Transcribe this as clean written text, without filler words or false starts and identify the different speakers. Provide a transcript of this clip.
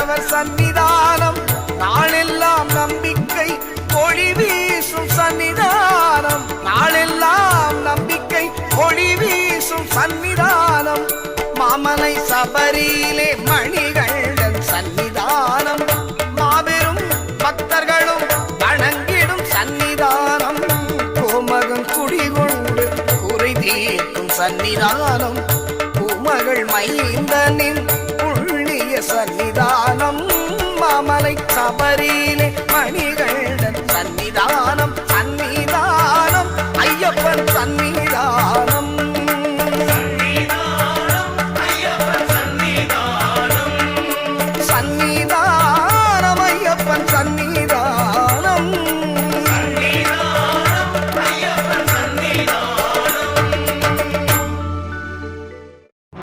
Speaker 1: கணவர் சன்னிதானம் நாளெல்லாம் நம்பிக்கை ஒளி வீசும் சன்னிதானம் நாளெல்லாம் நம்பிக்கை ஒளி வீசும் சன்னிதானம் மாமலை சபரியிலே மணிகண்டன் சன்னிதானம் மாபெரும் பக்தர்களும் வணங்கிடும் சன்னிதானம் கோமகன் குடிகொண்டு குறை தீர்க்கும் சன்னிதானம் பூமகள் மைந்தனின் புண்ணிய சன்னிதானம் மாமலை சபரியிலே மணிகண்டன் சன்னிதானம் சன்னிதானம் ஐயப்பன் சன்னிதானம்